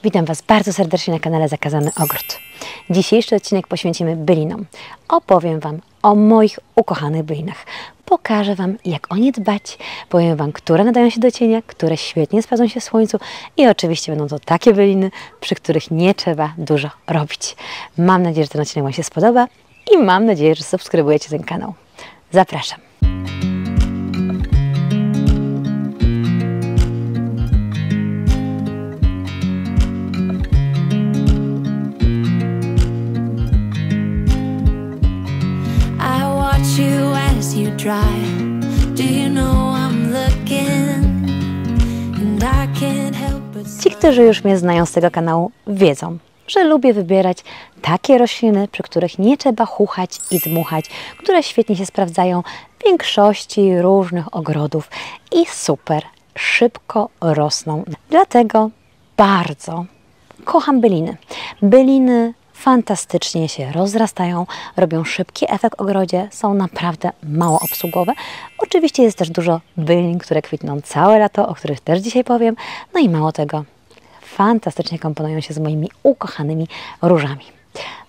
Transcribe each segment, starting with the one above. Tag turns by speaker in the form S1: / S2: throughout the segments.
S1: Witam Was bardzo serdecznie na kanale Zakazany Ogród. Dzisiejszy odcinek poświęcimy bylinom. Opowiem Wam o moich ukochanych bylinach. Pokażę Wam, jak o nie dbać. Powiem Wam, które nadają się do cienia, które świetnie sprawdzą się w słońcu i oczywiście będą to takie byliny, przy których nie trzeba dużo robić. Mam nadzieję, że ten odcinek Wam się spodoba i mam nadzieję, że subskrybujecie ten kanał. Zapraszam. Ci, którzy już mnie znają z tego kanału, wiedzą, że lubię wybierać takie rośliny, przy których nie trzeba chuchać i dmuchać, które świetnie się sprawdzają w większości różnych ogrodów i super szybko rosną. Dlatego bardzo kocham byliny. Byliny fantastycznie się rozrastają, robią szybki efekt w ogrodzie, są naprawdę mało obsługowe. Oczywiście jest też dużo bylin, które kwitną całe lato, o których też dzisiaj powiem. No i mało tego, fantastycznie komponują się z moimi ukochanymi różami.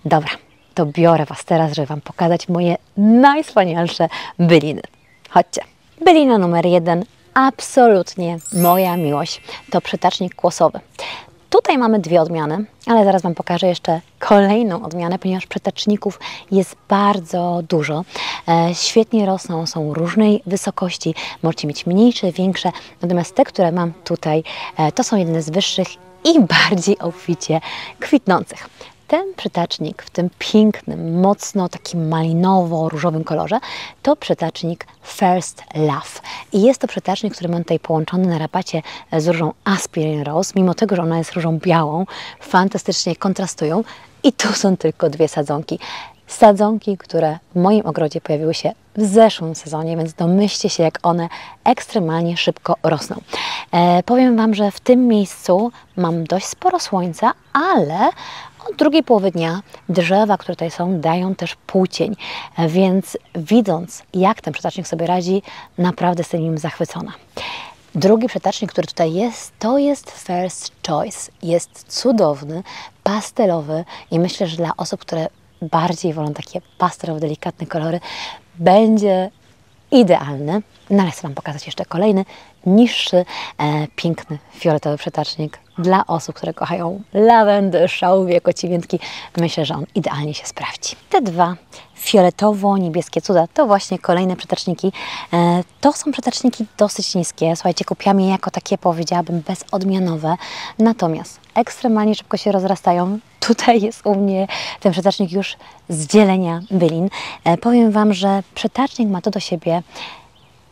S1: Dobra, to biorę Was teraz, żeby Wam pokazać moje najwspanialsze byliny. Chodźcie. Bylina numer 1, absolutnie moja miłość, to przytacznik kłosowy. Tutaj mamy dwie odmiany, ale zaraz Wam pokażę jeszcze kolejną odmianę, ponieważ przytaczników jest bardzo dużo. Świetnie rosną, są różnej wysokości, możecie mieć mniejsze, większe, natomiast te, które mam tutaj, to są jedne z wyższych i bardziej obficie kwitnących. Ten przytacznik w tym pięknym, mocno takim malinowo-różowym kolorze to przytacznik First Love. I jest to przytacznik, który mam tutaj połączony na rabacie z różą Aspirin Rose. Mimo tego, że ona jest różą białą, fantastycznie kontrastują. I tu są tylko dwie sadzonki. Sadzonki, które w moim ogrodzie pojawiły się w zeszłym sezonie, więc domyślcie się, jak one ekstremalnie szybko rosną. Powiem Wam, że w tym miejscu mam dość sporo słońca, ale od drugiej połowy dnia drzewa, które tutaj są, dają też półcień, więc widząc, jak ten przytacznik sobie radzi, naprawdę jestem nim zachwycona. Drugi przytacznik, który tutaj jest, to jest First Choice. Jest cudowny, pastelowy i myślę, że dla osób, które bardziej wolą takie pastelowe, delikatne kolory, będzie idealny. No ale chcę Wam pokazać jeszcze kolejny, niższy, piękny, fioletowy przytacznik dla osób, które kochają lawendę, szałwię, kociemiętki. Myślę, że on idealnie się sprawdzi. Te dwa fioletowo-niebieskie cuda to właśnie kolejne przytaczniki. To są przytaczniki dosyć niskie. Słuchajcie, kupiłam je jako takie, powiedziałabym, bezodmianowe. Natomiast ekstremalnie szybko się rozrastają. Tutaj jest u mnie ten przytacznik już z dzielenia bylin. Powiem Wam, że przytacznik ma to do siebie,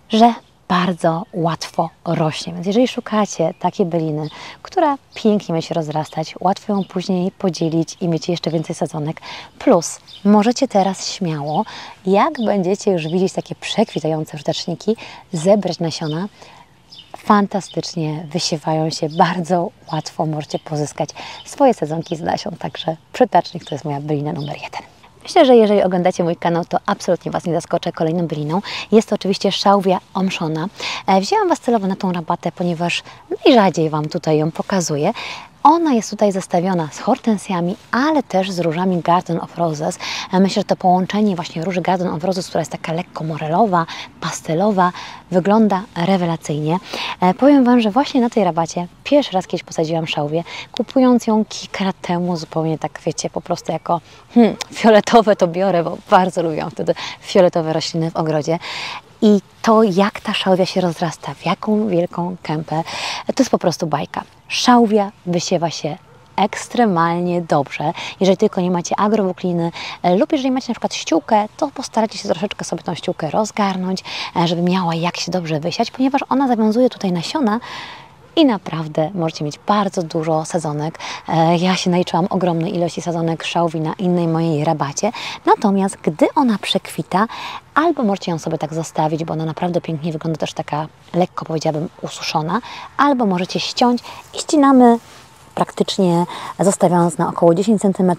S1: że bardzo łatwo rośnie. Więc jeżeli szukacie takiej byliny, która pięknie ma się rozrastać, łatwo ją później podzielić i mieć jeszcze więcej sadzonek, plus możecie teraz śmiało, jak będziecie już widzieć takie przekwitające przytaczniki, zebrać nasiona. Fantastycznie wysiewają się, bardzo łatwo możecie pozyskać swoje sadzonki z nasion. Także przytacznik to jest moja bylina numer 1. Myślę, że jeżeli oglądacie mój kanał, to absolutnie Was nie zaskoczę kolejną byliną. Jest to oczywiście szałwia omszona. Wzięłam Was celowo na tą rabatę, ponieważ najrzadziej Wam tutaj ją pokazuję. Ona jest tutaj zestawiona z hortensjami, ale też z różami Garden of Roses. Myślę, że to połączenie właśnie róży Garden of Roses, która jest taka lekko morelowa, pastelowa, wygląda rewelacyjnie. Powiem Wam, że właśnie na tej rabacie pierwszy raz kiedyś posadziłam szałwię, kupując ją kilka lat temu, zupełnie tak, wiecie, po prostu jako fioletowe to biorę, bo bardzo lubiłam wtedy fioletowe rośliny w ogrodzie. I to, jak ta szałwia się rozrasta, w jaką wielką kępę, to jest po prostu bajka. Szałwia wysiewa się ekstremalnie dobrze, jeżeli tylko nie macie agrowłókniny lub jeżeli macie na przykład ściółkę, to postarajcie się troszeczkę sobie tą ściółkę rozgarnąć, żeby miała jak się dobrze wysiać, ponieważ ona zawiązuje tutaj nasiona i naprawdę możecie mieć bardzo dużo sadzonek. Ja się naliczyłam ogromnej ilości sadzonek szałwi na innej mojej rabacie. Natomiast gdy ona przekwita, albo możecie ją sobie tak zostawić, bo ona naprawdę pięknie wygląda, też taka lekko, powiedziałabym, ususzona, albo możecie ściąć i ścinamy praktycznie, zostawiając na około 10 cm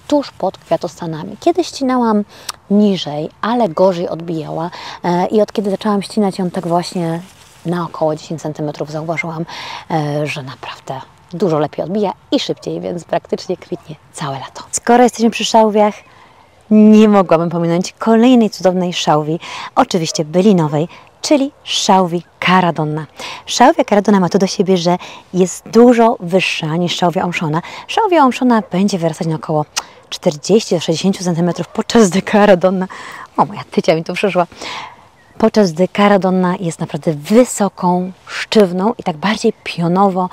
S1: tuż pod kwiatostanami. Kiedyś ścinałam niżej, ale gorzej odbijała i od kiedy zaczęłam ścinać ją tak właśnie na około 10 cm zauważyłam, że naprawdę dużo lepiej odbija i szybciej, więc praktycznie kwitnie całe lato. Skoro jesteśmy przy szałwiach, nie mogłabym pominąć kolejnej cudownej szałwi, oczywiście bylinowej, czyli szałwi Caradonna. Szałwia Caradonna ma to do siebie, że jest dużo wyższa niż szałwia omszona. Szałwia omszona będzie wyrastać na około 40-60 cm, podczas gdy Caradonna, o moja tycia mi tu przyszła, podczas gdy Caradonna jest naprawdę wysoką, sztywną i tak bardziej pionowo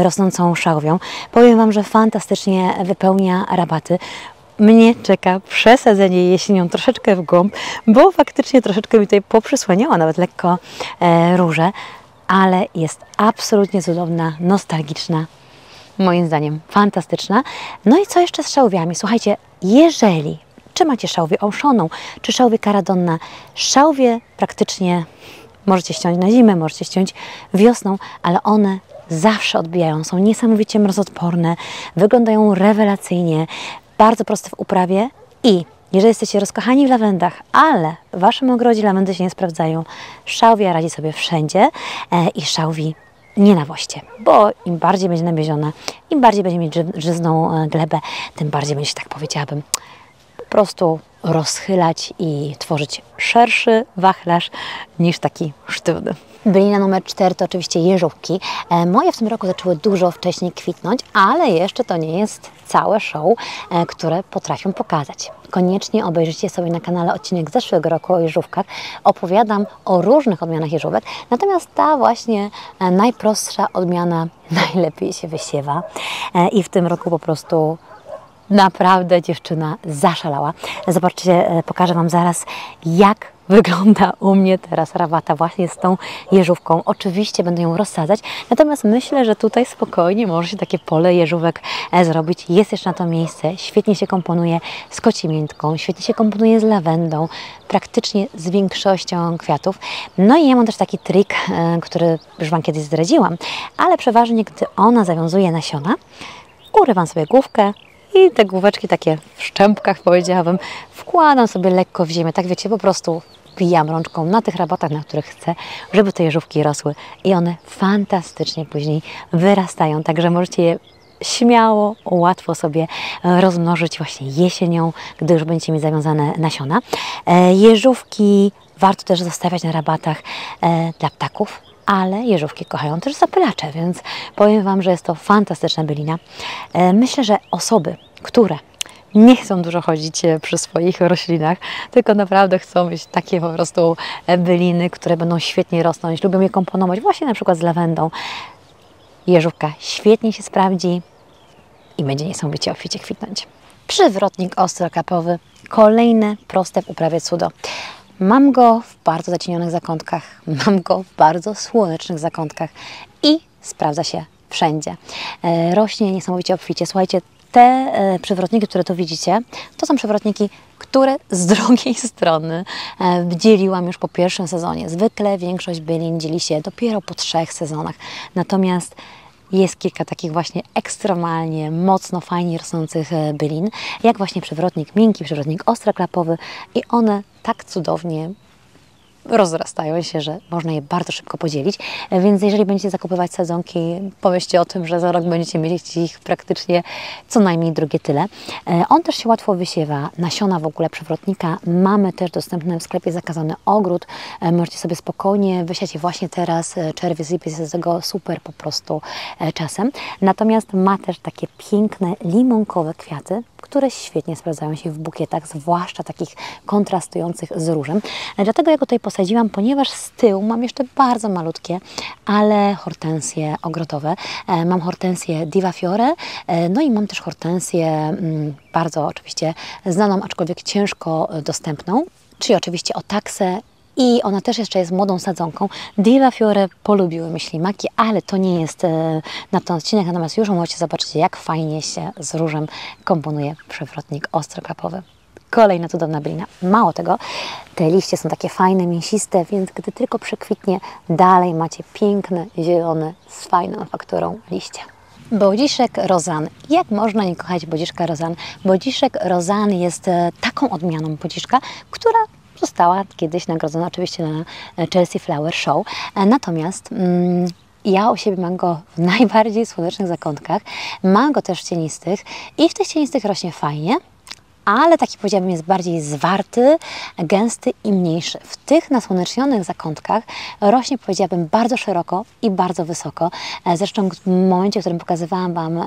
S1: rosnącą szałwią. Powiem Wam, że fantastycznie wypełnia rabaty. Mnie czeka przesadzenie jesienią troszeczkę w głąb, bo faktycznie troszeczkę mi tutaj poprzysłaniała nawet lekko róże, ale jest absolutnie cudowna, nostalgiczna, moim zdaniem fantastyczna. No i co jeszcze z szałwiami? Słuchajcie, jeżeli czy macie szałwię omszoną, czy szałwię Caradonna, szałwie praktycznie możecie ściąć na zimę, możecie ściąć wiosną, ale one zawsze odbijają, są niesamowicie mrozodporne, wyglądają rewelacyjnie, bardzo proste w uprawie i jeżeli jesteście rozkochani w lawendach, ale w Waszym ogrodzie lawendy się nie sprawdzają, szałwia radzi sobie wszędzie i szałwi nie nawoźcie, bo im bardziej będzie nawieziona, im bardziej będzie mieć żyzną glebę, tym bardziej będzie, tak powiedziałabym, po prostu rozchylać i tworzyć szerszy wachlarz niż taki sztywny. Bylina numer 4 to oczywiście jeżówki. Moje w tym roku zaczęły dużo wcześniej kwitnąć, ale jeszcze to nie jest całe show, które potrafią pokazać. Koniecznie obejrzyjcie sobie na kanale odcinek z zeszłego roku o jeżówkach. Opowiadam o różnych odmianach jeżówek, natomiast ta właśnie najprostsza odmiana najlepiej się wysiewa i w tym roku po prostu naprawdę dziewczyna zaszalała. Zobaczcie, pokażę Wam zaraz, jak wygląda u mnie teraz rabata właśnie z tą jeżówką. Oczywiście będę ją rozsadzać, natomiast myślę, że tutaj spokojnie może się takie pole jeżówek zrobić. Jest jeszcze na to miejsce, świetnie się komponuje z kocimiętką, świetnie się komponuje z lawendą, praktycznie z większością kwiatów. No i ja mam też taki trik, który już Wam kiedyś zdradziłam, ale przeważnie, gdy ona zawiązuje nasiona, urywam sobie główkę i te główeczki takie w szczępkach, powiedziałabym, wkładam sobie lekko w ziemię. Tak wiecie, po prostu wbijam rączką na tych rabatach, na których chcę, żeby te jeżówki rosły. I one fantastycznie później wyrastają. Także możecie je śmiało, łatwo sobie rozmnożyć właśnie jesienią, gdy już będziecie mieć zawiązane nasiona. Jeżówki warto też zostawiać na rabatach dla ptaków, ale jeżówki kochają też zapylacze, więc powiem Wam, że jest to fantastyczna bylina. Myślę, że osoby, które nie chcą dużo chodzić przy swoich roślinach, tylko naprawdę chcą mieć takie po prostu byliny, które będą świetnie rosnąć, lubią je komponować właśnie na przykład z lawendą. Jeżówka świetnie się sprawdzi i będzie niesamowicie obficie kwitnąć. Przywrotnik ostrokapowy, kolejne proste w uprawie cudo. Mam go w bardzo zacienionych zakątkach, mam go w bardzo słonecznych zakątkach i sprawdza się wszędzie. Rośnie niesamowicie obficie. Słuchajcie, te przewrotniki, które tu widzicie, to są przewrotniki, które z drugiej strony dzieliłam już po pierwszym sezonie. Zwykle większość bylin dzieli się dopiero po 3 sezonach. Natomiast jest kilka takich właśnie ekstremalnie, mocno, fajnie rosnących bylin, jak właśnie przewrotnik miękki, przewrotnik ostroklapowy i one tak cudownie rozrastają się, że można je bardzo szybko podzielić, więc jeżeli będziecie zakupywać sadzonki, pomyślcie o tym, że za rok będziecie mieć ich praktycznie co najmniej drugie tyle. On też się łatwo wysiewa, nasiona w ogóle przewrotnika mamy też dostępne w sklepie Zakazany Ogród, możecie sobie spokojnie wysiać je właśnie teraz, czerwiec, lipiec jest do tego super po prostu czasem, natomiast ma też takie piękne limonkowe kwiaty, które świetnie sprawdzają się w bukietach, zwłaszcza takich kontrastujących z różem. Dlatego ja go tutaj posadziłam, ponieważ z tyłu mam jeszcze bardzo malutkie, ale hortensje ogrodowe. Mam hortensję Diva Fiore, no i mam też hortensję bardzo oczywiście znaną, aczkolwiek ciężko dostępną, czyli oczywiście Otaksę. I ona też jeszcze jest młodą sadzonką. Diva Fiore polubiły mi ślimaki, ale to nie jest na ten odcinek, natomiast już możecie zobaczyć, jak fajnie się z różem komponuje przewrotnik ostroklapowy. Kolejna cudowna bylina. Mało tego, te liście są takie fajne, mięsiste, więc gdy tylko przekwitnie, dalej macie piękne, zielone, z fajną fakturą liście. Bodziszek Rozan. Jak można nie kochać bodziszka Rozan? Bodziszek Rozan jest taką odmianą bodziszka, która została kiedyś nagrodzona oczywiście na Chelsea Flower Show. Natomiast Ja u siebie mam go w najbardziej słonecznych zakątkach, mam go też w cienistych i w tych cienistych rośnie fajnie, ale taki powiedziałabym jest bardziej zwarty, gęsty i mniejszy. W tych nasłonecznionych zakątkach rośnie powiedziałabym bardzo szeroko i bardzo wysoko. Zresztą w momencie, w którym pokazywałam Wam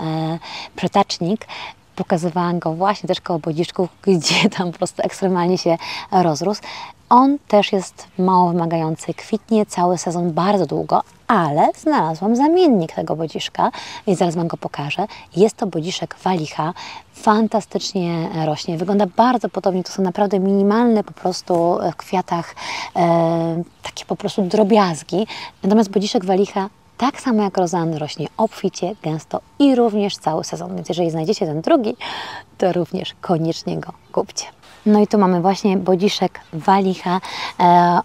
S1: przetacznik, pokazywałam go właśnie też koło Bodziszków, gdzie tam po prostu ekstremalnie się rozrósł. On też jest mało wymagający, kwitnie cały sezon bardzo długo, ale znalazłam zamiennik tego bodziszka i zaraz Wam go pokażę. Jest to bodziszek Walicha, fantastycznie rośnie, wygląda bardzo podobnie, to są naprawdę minimalne po prostu w kwiatach takie po prostu drobiazgi, natomiast bodziszek Walicha tak samo jak rozanny rośnie obficie, gęsto i również cały sezon, więc jeżeli znajdziecie ten drugi, to również koniecznie go kupcie. No i tu mamy właśnie bodziszek Walicha.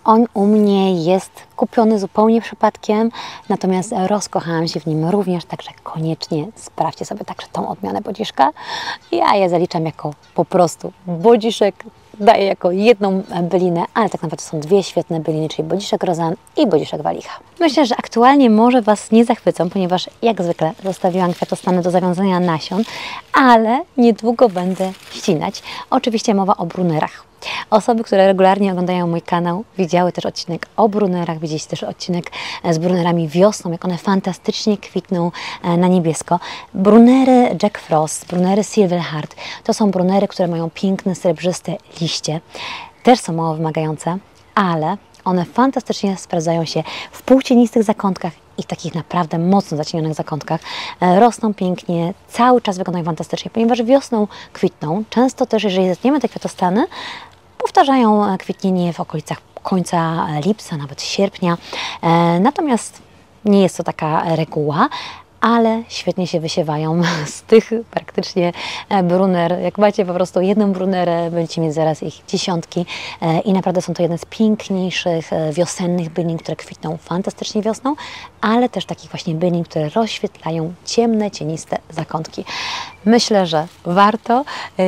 S1: On u mnie jest kupiony zupełnie przypadkiem, natomiast rozkochałam się w nim również, także koniecznie sprawdźcie sobie także tą odmianę bodziszka. Ja je zaliczam jako po prostu bodziszek, daję jako jedną bylinę, ale tak naprawdę są dwie świetne byliny, czyli bodziszek rozan i bodziszek Walicha. Myślę, że aktualnie może Was nie zachwycą, ponieważ jak zwykle zostawiłam kwiatostany do zawiązania nasion, ale niedługo będę ścinać. Oczywiście mowa o brunerach. Osoby, które regularnie oglądają mój kanał, widziały też odcinek o brunerach, widzieliście też odcinek z brunerami wiosną, jak one fantastycznie kwitną na niebiesko. Brunery Jack Frost, brunery Silverheart, to są brunery, które mają piękne, srebrzyste liście. Też są mało wymagające, ale one fantastycznie sprawdzają się w półcienistych zakątkach i w takich naprawdę mocno zacienionych zakątkach. Rosną pięknie, cały czas wyglądają fantastycznie, ponieważ wiosną kwitną. Często też, jeżeli zetniemy te kwiatostany, powtarzają kwitnienie w okolicach końca lipca, nawet sierpnia. Natomiast nie jest to taka reguła, ale świetnie się wysiewają z tych praktycznie bruner. Jak macie po prostu jedną brunerę, będziecie mieć zaraz ich dziesiątki i naprawdę są to jedne z piękniejszych wiosennych bylin, które kwitną fantastycznie wiosną, ale też takich właśnie bylin, które rozświetlają ciemne, cieniste zakątki. Myślę, że warto.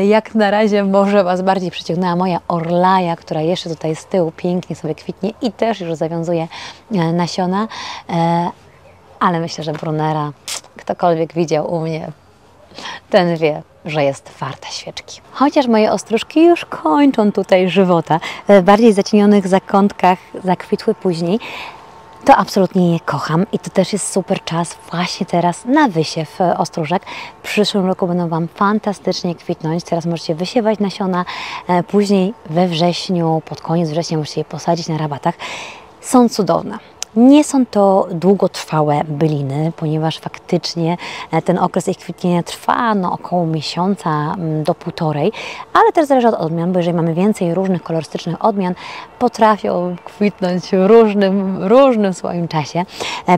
S1: Jak na razie może Was bardziej przyciągnęła moja orlaja, która jeszcze tutaj z tyłu pięknie sobie kwitnie i też już zawiązuje nasiona. Ale myślę, że brunera, ktokolwiek widział u mnie, ten wie, że jest warta świeczki. Chociaż moje ostróżki już kończą tutaj żywota, w bardziej zacienionych zakątkach zakwitły później, to absolutnie je kocham i to też jest super czas właśnie teraz na wysiew ostróżek. W przyszłym roku będą Wam fantastycznie kwitnąć. Teraz możecie wysiewać nasiona, później we wrześniu, pod koniec września możecie je posadzić na rabatach. Są cudowne. Nie są to długotrwałe byliny, ponieważ faktycznie ten okres ich kwitnienia trwa około miesiąca do półtorej, ale też zależy od odmian, bo jeżeli mamy więcej różnych kolorystycznych odmian, potrafią kwitnąć w różnym swoim czasie.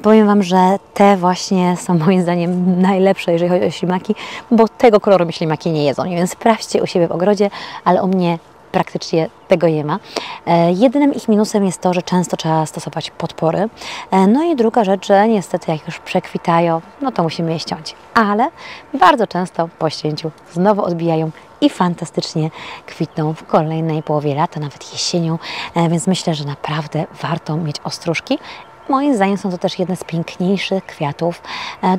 S1: Powiem Wam, że te właśnie są moim zdaniem najlepsze, jeżeli chodzi o ślimaki, bo tego koloru mi ślimaki nie jedzą, więc sprawdźcie u siebie w ogrodzie, ale u mnie praktycznie tego nie ma. Jedynym ich minusem jest to, że często trzeba stosować podpory. No i druga rzecz, że niestety jak już przekwitają, no to musimy je ściąć. Ale bardzo często po ścięciu znowu odbijają i fantastycznie kwitną w kolejnej połowie lata, nawet jesienią. Więc myślę, że naprawdę warto mieć ostróżki. Moim zdaniem są to też jedne z piękniejszych kwiatów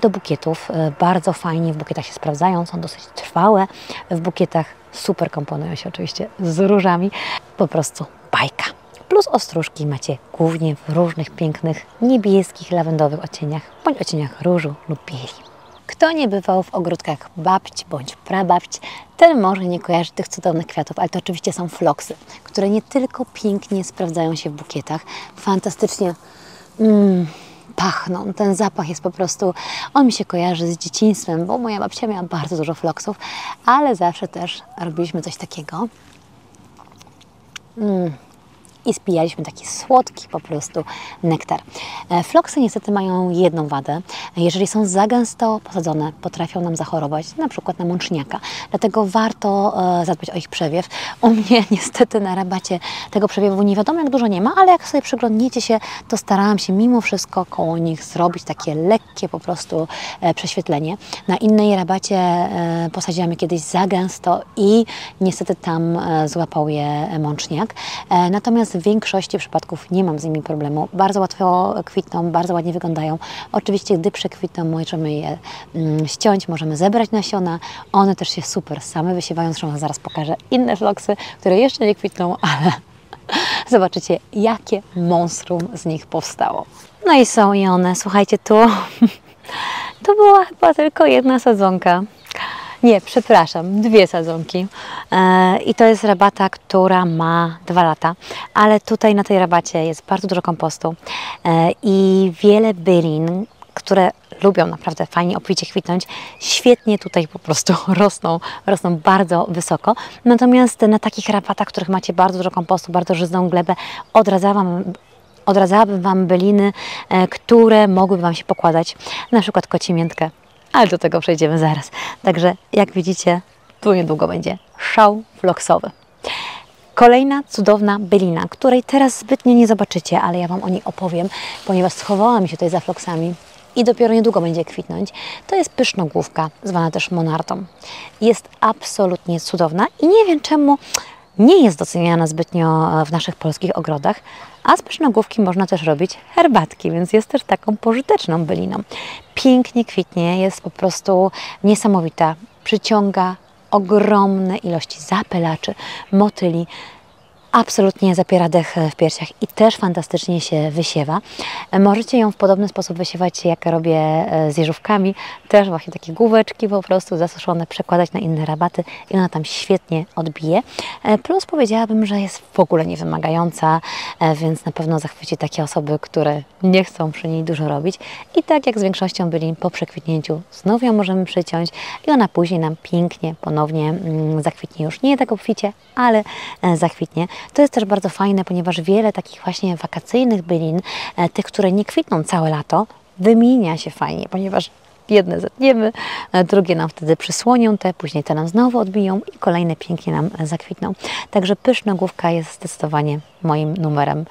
S1: do bukietów. Bardzo fajnie w bukietach się sprawdzają, są dosyć trwałe w bukietach. Super komponują się oczywiście z różami. Po prostu bajka. Plus ostróżki macie głównie w różnych pięknych niebieskich, lawendowych odcieniach, bądź odcieniach różu lub bieli. Kto nie bywał w ogródkach babci bądź prababci, ten może nie kojarzy tych cudownych kwiatów, ale to oczywiście są floksy, które nie tylko pięknie sprawdzają się w bukietach, fantastycznie pachną. Ten zapach jest po prostu, on mi się kojarzy z dzieciństwem, bo moja babcia miała bardzo dużo floksów, ale zawsze też robiliśmy coś takiego i spijaliśmy taki słodki po prostu nektar. Floksy niestety mają jedną wadę. Jeżeli są za gęsto posadzone, potrafią nam zachorować, na przykład na mączniaka. Dlatego warto zadbać o ich przewiew. U mnie niestety na rabacie tego przewiewu nie wiadomo jak dużo nie ma, ale jak sobie przyglądniecie się, to starałam się mimo wszystko koło nich zrobić takie lekkie po prostu prześwietlenie. Na innej rabacie posadziłam je kiedyś za gęsto i niestety tam złapał je mączniak. Natomiast natomiast w większości przypadków nie mam z nimi problemu. Bardzo łatwo kwitną, bardzo ładnie wyglądają. Oczywiście, gdy przekwitną, możemy je ściąć, możemy zebrać nasiona. One też się super same wysiewają, zresztą zaraz pokażę inne floksy, które jeszcze nie kwitną, ale zobaczycie, jakie monstrum z nich powstało. No i są i one, słuchajcie, tu była chyba tylko jedna sadzonka. Nie, przepraszam, 2 sadzonki. I to jest rabata, która ma 2 lata, ale tutaj na tej rabacie jest bardzo dużo kompostu i wiele bylin, które lubią naprawdę fajnie, obficie kwitnąć, świetnie tutaj po prostu rosną bardzo wysoko. Natomiast na takich rabatach, w których macie bardzo dużo kompostu, bardzo żyzną glebę, odradzałabym Wam byliny, które mogłyby Wam się pokładać, na przykład kocimiętkę, ale do tego przejdziemy zaraz. Także jak widzicie, tu niedługo będzie szał floksowy. Kolejna cudowna bylina, której teraz zbytnio nie zobaczycie, ale ja Wam o niej opowiem, ponieważ schowała mi się tutaj za floksami i dopiero niedługo będzie kwitnąć. To jest pysznogłówka, zwana też monartą. Jest absolutnie cudowna i nie wiem czemu nie jest doceniana zbytnio w naszych polskich ogrodach, a z pysznogłówki można też robić herbatki, więc jest też taką pożyteczną byliną. Pięknie kwitnie, jest po prostu niesamowita, przyciąga ogromne ilości zapylaczy, motyli, absolutnie zapiera dech w piersiach i też fantastycznie się wysiewa. Możecie ją w podobny sposób wysiewać, jak robię z jeżówkami. Też właśnie takie główeczki po prostu zasuszone, przekładać na inne rabaty i ona tam świetnie odbije. Plus powiedziałabym, że jest w ogóle niewymagająca, więc na pewno zachwyci takie osoby, które nie chcą przy niej dużo robić. I tak jak z większością bylin, po przekwitnięciu znów ją możemy przyciąć i ona później nam pięknie ponownie zakwitnie. Już nie tak obficie, ale zakwitnie. To jest też bardzo fajne, ponieważ wiele takich właśnie wakacyjnych bylin, tych, które nie kwitną całe lato, wymienia się fajnie, ponieważ jedne zetniemy, drugie nam wtedy przysłonią później te nam znowu odbiją i kolejne pięknie nam zakwitną. Także pysznogłówka jest zdecydowanie moim numerem,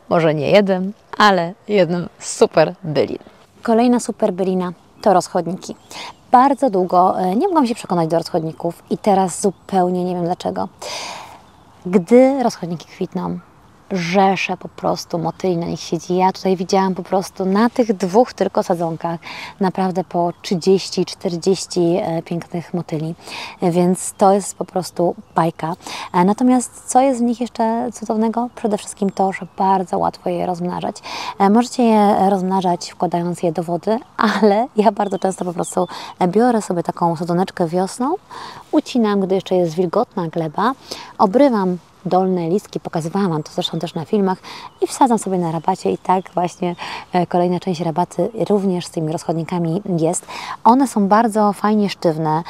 S1: może nie jeden, ale jednym z super bylin. Kolejna super bylina to rozchodniki. Bardzo długo nie mogłam się przekonać do rozchodników i teraz zupełnie nie wiem dlaczego. Gdy rozchodniki kwitną, rzesze po prostu motyli na nich siedzi. Ja tutaj widziałam po prostu na tych 2 tylko sadzonkach naprawdę po 30-40 pięknych motyli, więc to jest po prostu bajka. Natomiast co jest w nich jeszcze cudownego? Przede wszystkim to, że bardzo łatwo je rozmnażać. Możecie je rozmnażać wkładając je do wody, ale ja bardzo często po prostu biorę sobie taką sadzoneczkę wiosną, ucinam, gdy jeszcze jest wilgotna gleba, obrywam dolne listki, pokazywałam Wam to zresztą też na filmach i wsadzam sobie na rabacie i tak właśnie kolejna część rabaty również z tymi rozchodnikami jest. One są bardzo fajnie sztywne,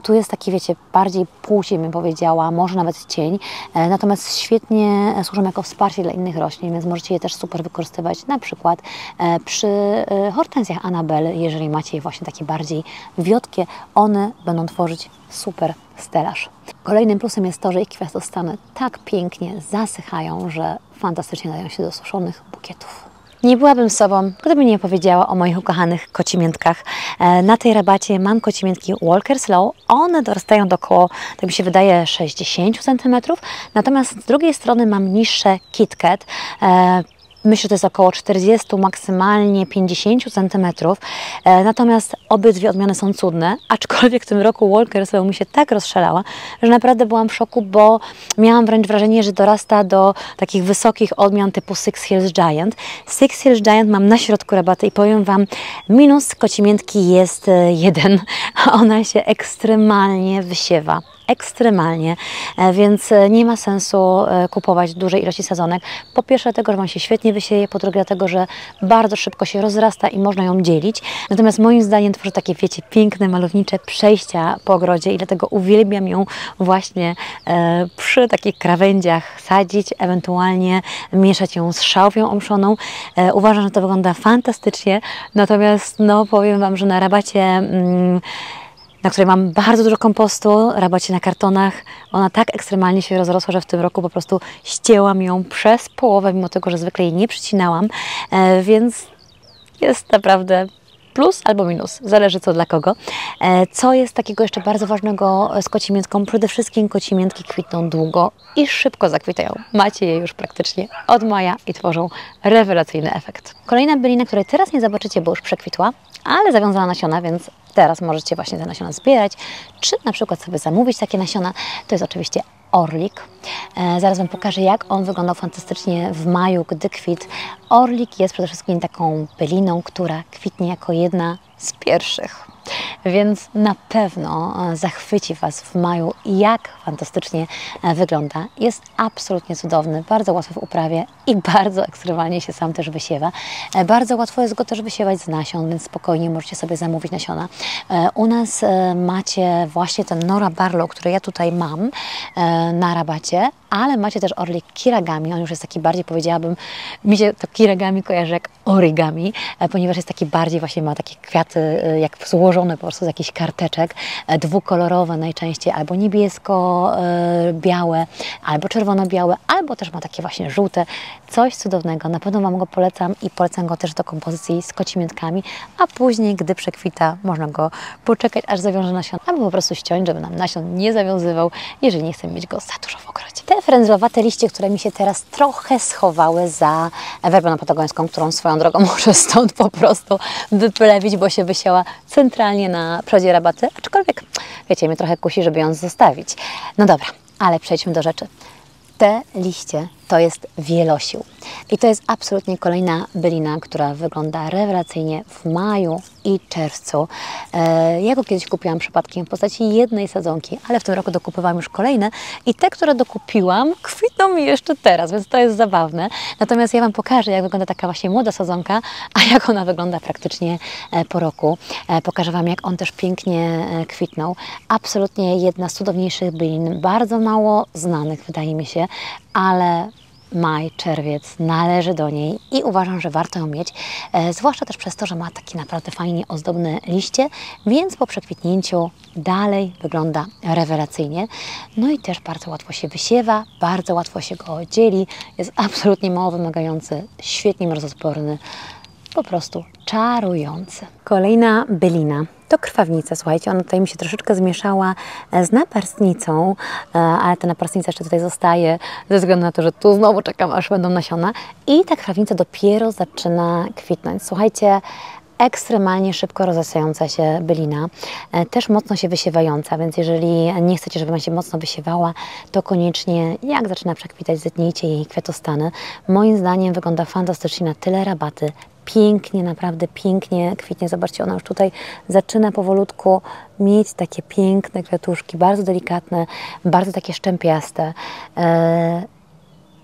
S1: tu jest taki, wiecie, bardziej półcień bym powiedziała, może nawet cień, natomiast świetnie służą jako wsparcie dla innych roślin, więc możecie je też super wykorzystywać na przykład przy hortensjach Annabelle, jeżeli macie je właśnie takie bardziej wiotkie, one będą tworzyć super stelaż. Kolejnym plusem jest to, że ich kwiatostany tak pięknie zasychają, że fantastycznie dają się do suszonych bukietów. Nie byłabym sobą, gdybym nie powiedziała o moich ukochanych kocimiętkach. Na tej rabacie mam kocimiętki Walker Slow. One dorastają do około, tak mi się wydaje, 60 cm. Natomiast z drugiej strony mam niższe KitKat. Myślę, że to jest około 40, maksymalnie 50 cm. Natomiast obydwie odmiany są cudne, aczkolwiek w tym roku Walker Slow mi się tak rozszalała, że naprawdę byłam w szoku, bo miałam wręcz wrażenie, że dorasta do takich wysokich odmian typu Six Hills Giant. Six Hills Giant mam na środku rabaty i powiem Wam, minus kocimiętki jest jeden. Ona się ekstremalnie wysiewa. Ekstremalnie, więc nie ma sensu kupować dużej ilości sadzonek. Po pierwsze dlatego, że Wam się świetnie wysieje, po drugie dlatego, że bardzo szybko się rozrasta i można ją dzielić. Natomiast moim zdaniem tworzy takie, wiecie, piękne, malownicze przejścia po ogrodzie i dlatego uwielbiam ją właśnie przy takich krawędziach sadzić, ewentualnie mieszać ją z szałwią omszoną. Uważam, że to wygląda fantastycznie, natomiast no powiem Wam, że na rabacie na której mam bardzo dużo kompostu, rabacie na kartonach. Ona tak ekstremalnie się rozrosła, że w tym roku po prostu ścięłam ją przez połowę, mimo tego, że zwykle jej nie przycinałam, więc jest naprawdę plus albo minus, zależy co dla kogo. Co jest takiego jeszcze bardzo ważnego z kocimiętką? Przede wszystkim kocimiętki kwitną długo i szybko zakwitają. Macie je już praktycznie od maja i tworzą rewelacyjny efekt. Kolejna bylina, której teraz nie zobaczycie, bo już przekwitła, ale zawiązała nasiona, więc teraz możecie właśnie te nasiona zbierać, czy na przykład sobie zamówić takie nasiona. To jest oczywiście orlik. Zaraz Wam pokażę, jak on wyglądał fantastycznie w maju, gdy kwitł. Orlik jest przede wszystkim taką byliną, która kwitnie jako jedna z pierwszych. Więc na pewno zachwyci Was w maju, jak fantastycznie wygląda. Jest absolutnie cudowny, bardzo łatwy w uprawie i bardzo ekstremalnie się sam też wysiewa. Bardzo łatwo jest go też wysiewać z nasion, więc spokojnie możecie sobie zamówić nasiona. U nas macie właśnie ten Nora Barlow, który ja tutaj mam na rabacie, ale macie też orlik kiragami. On już jest taki bardziej, powiedziałabym, mi się to kiragami kojarzy jak origami, ponieważ jest taki bardziej, właśnie ma takie kwiaty jak złożone po prostu z jakichś karteczek, dwukolorowe najczęściej, albo niebiesko-białe, albo czerwono-białe, albo też ma takie właśnie żółte. Coś cudownego. Na pewno Wam go polecam i polecam go też do kompozycji z kocimiętkami, a później, gdy przekwita, można go poczekać, aż zawiąże nasion, albo po prostu ściąć, żeby nam nasion nie zawiązywał, jeżeli nie chcemy mieć go za dużo w ogrodzie. Te frędzlowate liście, które mi się teraz trochę schowały za werbeną patagońską, którą swoją drogą muszę stąd po prostu wyplewić, bo się wysiała centralnie na przodzie rabaty, aczkolwiek, wiecie, mnie trochę kusi, żeby ją zostawić. No dobra, ale przejdźmy do rzeczy. Te liście to jest wielosił. I to jest absolutnie kolejna bylina, która wygląda rewelacyjnie w maju i czerwcu. Ja go kiedyś kupiłam przypadkiem w postaci jednej sadzonki, ale w tym roku dokupywałam już kolejne i te, które dokupiłam, kwitną mi jeszcze teraz, więc to jest zabawne. Natomiast ja Wam pokażę, jak wygląda taka właśnie młoda sadzonka, a jak ona wygląda praktycznie po roku. Pokażę Wam, jak on też pięknie kwitnął. Absolutnie jedna z cudowniejszych bylin, bardzo mało znanych, wydaje mi się, ale maj, czerwiec należy do niej i uważam, że warto ją mieć, zwłaszcza też przez to, że ma takie naprawdę fajnie ozdobne liście, więc po przekwitnięciu dalej wygląda rewelacyjnie. No i też bardzo łatwo się wysiewa, bardzo łatwo się go dzieli, jest absolutnie mało wymagający, świetnie mrozoodporny, po prostu czarujący. Kolejna bylina to krwawnica. Słuchajcie, ona tutaj mi się troszeczkę zmieszała z naparstnicą, ale ta naparstnica jeszcze tutaj zostaje ze względu na to, że tu znowu czekam, aż będą nasiona. I ta krwawnica dopiero zaczyna kwitnąć. Słuchajcie, ekstremalnie szybko rozrastająca się bylina, też mocno się wysiewająca, więc jeżeli nie chcecie, żeby ona się mocno wysiewała, to koniecznie jak zaczyna przekwitać, zetnijcie jej kwiatostany. Moim zdaniem wygląda fantastycznie na tyle rabaty. Pięknie, naprawdę pięknie kwitnie. Zobaczcie, ona już tutaj zaczyna powolutku mieć takie piękne kwiatuszki, bardzo delikatne, bardzo takie szczępiaste.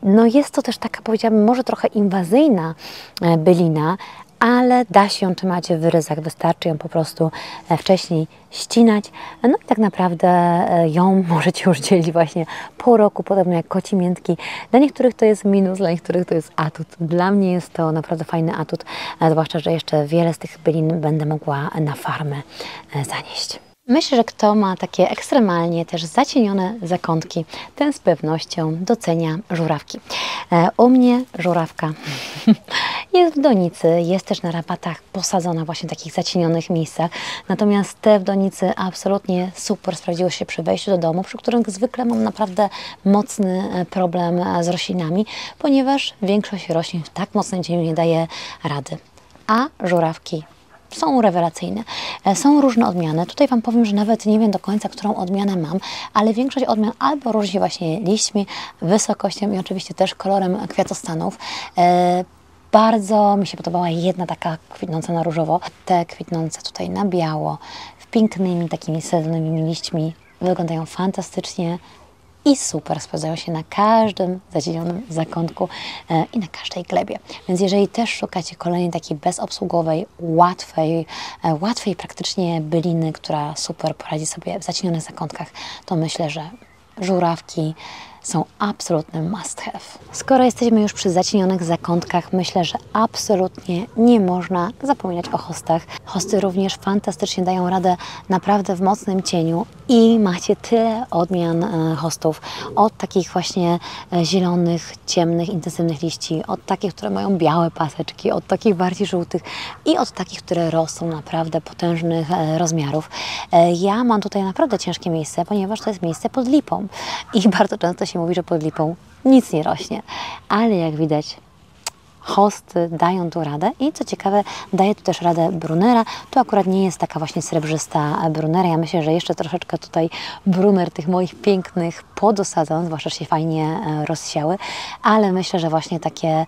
S1: No jest to też taka, powiedziałabym, może trochę inwazyjna bylina, ale da się ją trzymać w ryzach, wystarczy ją po prostu wcześniej ścinać. No i tak naprawdę ją możecie już dzielić właśnie po roku, podobnie jak kocimiętki. Dla niektórych to jest minus, dla niektórych to jest atut. Dla mnie jest to naprawdę fajny atut, zwłaszcza, że jeszcze wiele z tych bylin będę mogła na farmę zanieść. Myślę, że kto ma takie ekstremalnie też zacienione zakątki, ten z pewnością docenia żurawki. U mnie żurawka jest w donicy, jest też na rabatach posadzona właśnie w takich zacienionych miejscach. Natomiast te w donicy absolutnie super sprawdziły się przy wejściu do domu, przy którym zwykle mam naprawdę mocny problem z roślinami, ponieważ większość roślin w tak mocnym cieniu nie daje rady. A żurawki są rewelacyjne. Są różne odmiany. Tutaj Wam powiem, że nawet nie wiem do końca, którą odmianę mam, ale większość odmian albo różni się właśnie liśćmi, wysokością i oczywiście też kolorem kwiatostanów. Bardzo mi się podobała jedna taka kwitnąca na różowo. Te kwitnące tutaj na biało, w pięknymi takimi sezonowymi liśćmi wyglądają fantastycznie i super sprawdzają się na każdym zacienionym zakątku i na każdej glebie. Więc jeżeli też szukacie kolejnej takiej bezobsługowej, łatwej praktycznie byliny, która super poradzi sobie w zacienionych zakątkach, to myślę, że żurawki są absolutnym must have. Skoro jesteśmy już przy zacienionych zakątkach, myślę, że absolutnie nie można zapominać o hostach. Hosty również fantastycznie dają radę naprawdę w mocnym cieniu i macie tyle odmian hostów. Od takich właśnie zielonych, ciemnych, intensywnych liści, od takich, które mają białe paseczki, od takich bardziej żółtych i od takich, które rosną naprawdę potężnych rozmiarów. Ja mam tutaj naprawdę ciężkie miejsce, ponieważ to jest miejsce pod lipą i bardzo często się mówi, że pod lipą nic nie rośnie, ale jak widać hosty dają tu radę i co ciekawe, daje tu też radę brunera. Tu akurat nie jest taka właśnie srebrzysta brunera. Ja myślę, że jeszcze troszeczkę tutaj bruner tych moich pięknych podosadzam, zwłaszcza, że się fajnie rozsiały, ale myślę, że właśnie takie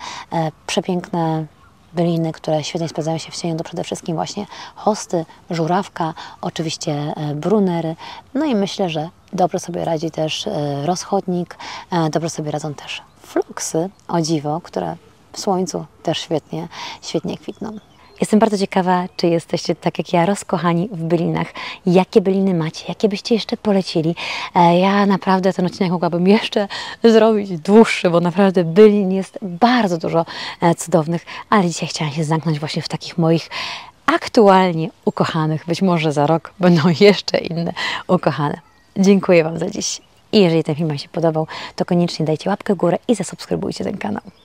S1: przepiękne byliny, które świetnie sprawdzają się w cieniu, to przede wszystkim właśnie hosty, żurawka, oczywiście brunery. No i myślę, że dobrze sobie radzi też rozchodnik, dobrze sobie radzą też floksy, o dziwo, które w słońcu też świetnie kwitną. Jestem bardzo ciekawa, czy jesteście tak jak ja rozkochani w bylinach. Jakie byliny macie? Jakie byście jeszcze polecili? Ja naprawdę ten odcinek mogłabym jeszcze zrobić dłuższy, bo naprawdę bylin jest bardzo dużo cudownych, ale dzisiaj chciałam się zamknąć właśnie w takich moich aktualnie ukochanych. Być może za rok będą jeszcze inne ukochane. Dziękuję Wam za dziś. I jeżeli ten film Wam się podobał, to koniecznie dajcie łapkę w górę i zasubskrybujcie ten kanał.